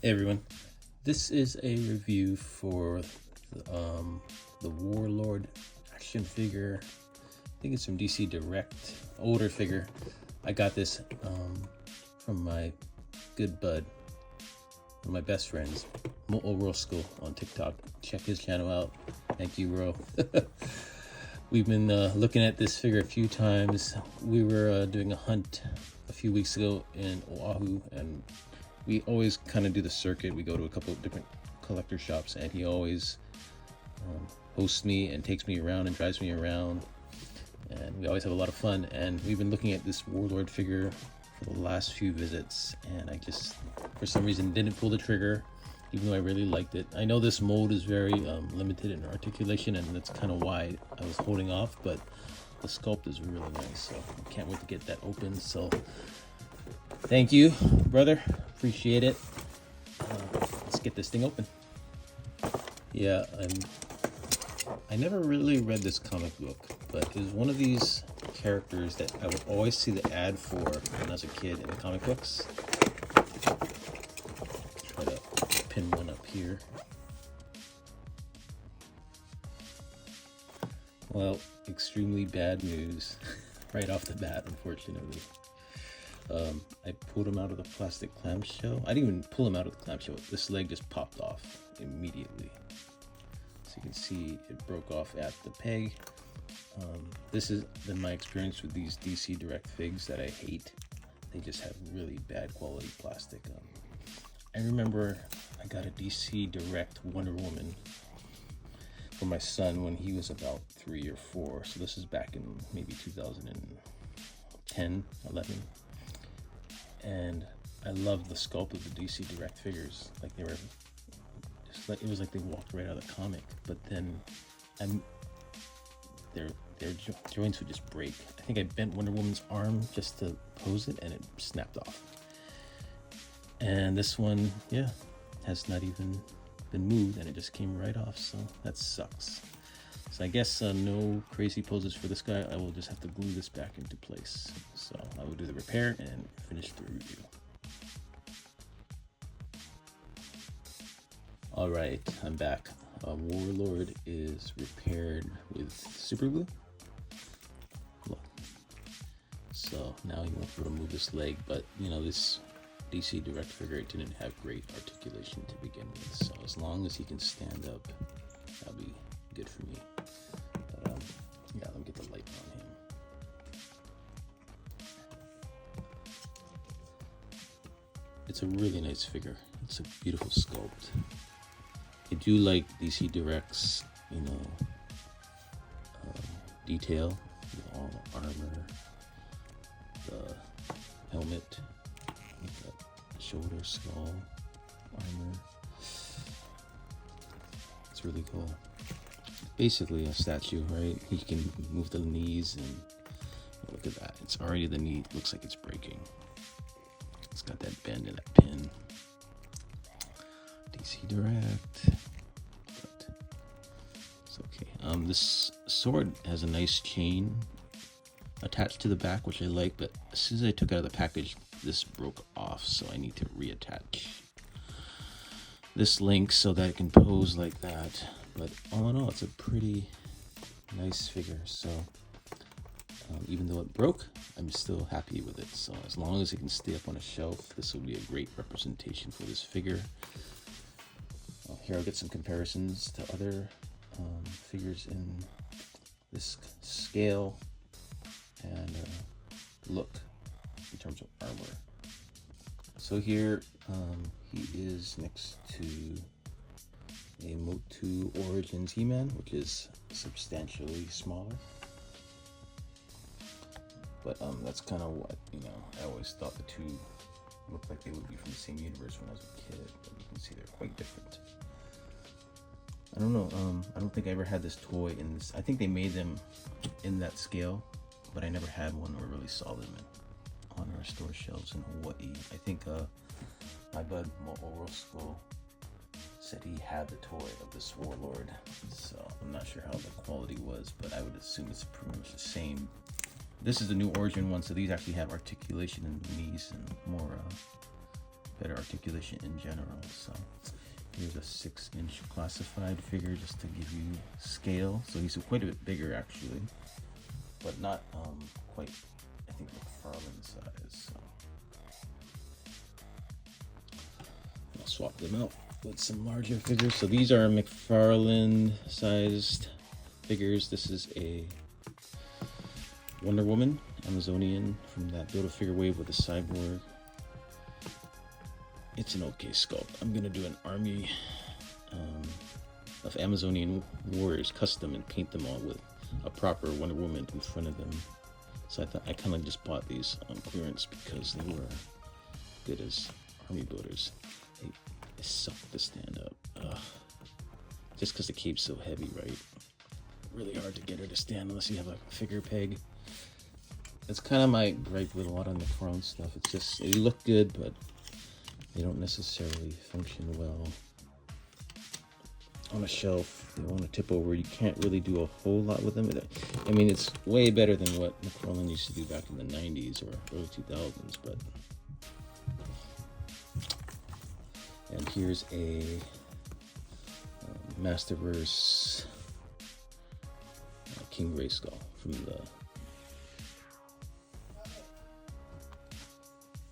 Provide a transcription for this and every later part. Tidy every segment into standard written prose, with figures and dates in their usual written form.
Hey everyone, this is a review for the Warlord action figure. I think it's from DC Direct, older figure. I got this from my good bud, one of my best friends, Mo School on TikTok. Check his channel out. Thank you, bro. We've been looking at this figure a few times. We were doing a hunt a few weeks ago in Oahu, and we always kind of do the circuit. We go to a couple of different collector shops, and he always hosts me and takes me around and drives me around, and we always have a lot of fun. And we've been looking at this Warlord figure for the last few visits, and I just, for some reason, didn't pull the trigger, even though I really liked it. I know this mold is very limited in articulation, and that's kind of why I was holding off, but the sculpt is really nice, so I can't wait to get that open. So thank you, brother. Appreciate it. Let's get this thing open. Yeah, I never really read this comic book, but it was one of these characters that I would always see the ad for when I was a kid in the comic books. Try to pin one up here. Well, extremely bad news right off the bat, unfortunately. I pulled him out of the plastic clamshell. I didn't even pull him out of the clamshell. This leg just popped off immediately. So you can see it broke off at the peg. This has been my experience with these DC Direct figs that I hate. They just have really bad quality plastic. I remember I got a DC Direct Wonder Woman for my son when he was about 3 or 4. So this is back in maybe 2010, 11. And I loved the sculpt of the DC Direct figures. Like they were just like, it was like they walked right out of the comic. But then their joints would just break. I think I bent Wonder Woman's arm just to pose it, and it snapped off. And this one, yeah, has not even been moved, and it just came right off. So that sucks. So I guess no crazy poses for this guy. I will just have to glue this back into place. So I will do the repair and finish the review. All right, I'm back. Warlord is repaired with super glue. Look. So now he won't be able to move this leg, but you know, this DC Direct figure didn't have great articulation to begin with. So as long as he can stand up, that'll be good for me. But yeah, let me get the light on him. It's a really nice figure. It's a beautiful sculpt. I do like DC Direct's, you know, detail with all the armor, the helmet, the shoulder, skull, armor. It's really cool. Basically a statue, right? He can move the knees, and oh, look at that. It's already, the knee looks like it's breaking. It's got that bend and that pin. DC Direct, but it's okay. This sword has a nice chain attached to the back, which I like, but as soon as I took it out of the package, this broke off, so I need to reattach this link so that it can pose like that. But all in all, it's a pretty nice figure. So even though it broke, I'm still happy with it. So as long as it can stay up on a shelf, this will be a great representation for this figure. Here I'll get some comparisons to other figures in this scale and look in terms of armor. So here he is next to a Motu Origins He-Man, which is substantially smaller. But that's kind of what, you know, I always thought the two looked like they would be from the same universe when I was a kid, but you can see they're quite different. I don't know, I don't think I ever had this toy in this. I think they made them in that scale, but I never had one or really saw them on our store shelves in Hawaii. I think my bud Mo'orosco said he had the toy of this Warlord, so I'm not sure how the quality was, but I would assume it's pretty much the same. This is the new Origin one, so these actually have articulation in the knees and more better articulation in general. So here's a 6-inch classified figure just to give you scale. So he's quite a bit bigger actually, but not quite, I think, McFarlane size. So I'll swap them out with some larger figures. So these are McFarlane sized figures. This is a Wonder Woman Amazonian from that Build-A-Figure wave with a cyborg. It's an okay sculpt. I'm gonna do an army of Amazonian warriors custom and paint them all with a proper Wonder Woman in front of them. So I thought I kind of just bought these on clearance because they were good as army builders. They suck to stand up. Just because the cape's so heavy, right? Really hard to get her to stand unless you have a figure peg. It's kind of my gripe with a lot of McFarlane stuff. It's just, they look good, but they don't necessarily function well on a shelf. They want to tip over. You can't really do a whole lot with them. I mean, it's way better than what McFarlane used to do back in the 90s or early 2000s, but... And here's a Masterverse King Grayskull from the...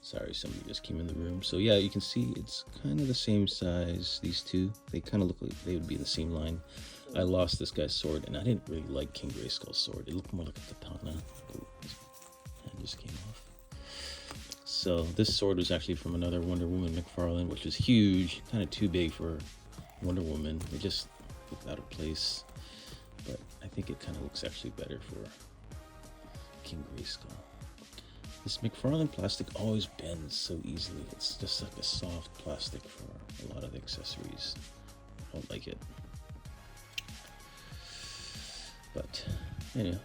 Sorry, somebody just came in the room. So yeah, you can see it's kind of the same size, these two. They kind of look like they would be in the same line. I lost this guy's sword, and I didn't really like King Grayskull's sword. It looked more like a katana. Oh, his hand just came off. So this sword was actually from another Wonder Woman McFarlane, which is huge, kind of too big for Wonder Woman. It just looked out of place, but I think it kind of looks actually better for King Grayskull. This McFarlane plastic always bends so easily. It's just like a soft plastic for a lot of the accessories. I don't like it. But anyway,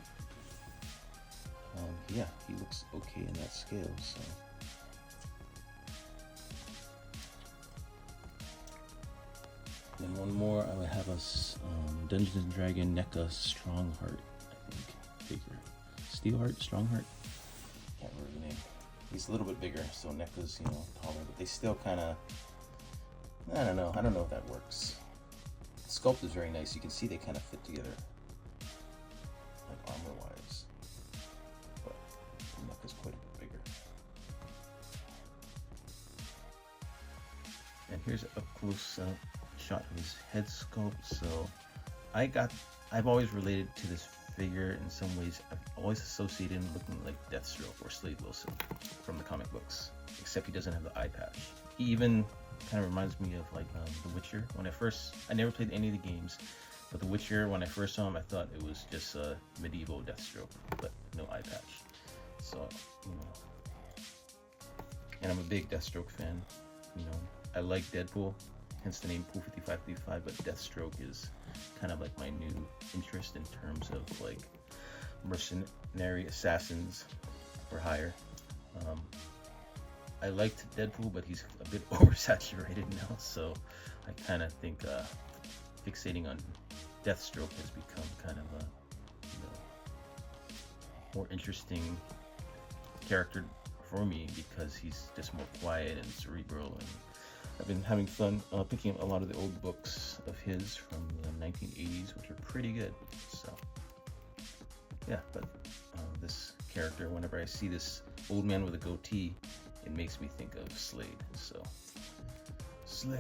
yeah, he looks okay in that scale. So. Then one more, I would have a Dungeons and Dragon NECA Strongheart, I think, figure. Steelheart, Strongheart. Can't remember the name. He's a little bit bigger, so NECA's, you know, taller, but they still kind of, I don't know if that works. The sculpt is very nice. You can see they kind of fit together, like armor-wise, but NECA's quite a bit bigger. And here's a close-up shot of his head sculpt. So I've always related to this figure in some ways. I've always associated him looking like Deathstroke or Slade Wilson from the comic books, except he doesn't have the eye patch. He even kind of reminds me of like The Witcher. I never played any of the games, but The Witcher, when I first saw him, I thought it was just a medieval Deathstroke, but no eye patch. So, you know, and I'm a big Deathstroke fan. You know, I like Deadpool, hence the name Pool 5555, but Deathstroke is kind of like my new interest in terms of like mercenary assassins for hire. I liked Deadpool, but he's a bit oversaturated now, so I kind of think fixating on Deathstroke has become kind of a, you know, more interesting character for me because he's just more quiet and cerebral, and I've been having fun picking up a lot of the old books of his from the 1980s, which are pretty good. So yeah, but this character, whenever I see this old man with a goatee, it makes me think of Slade. So Slade.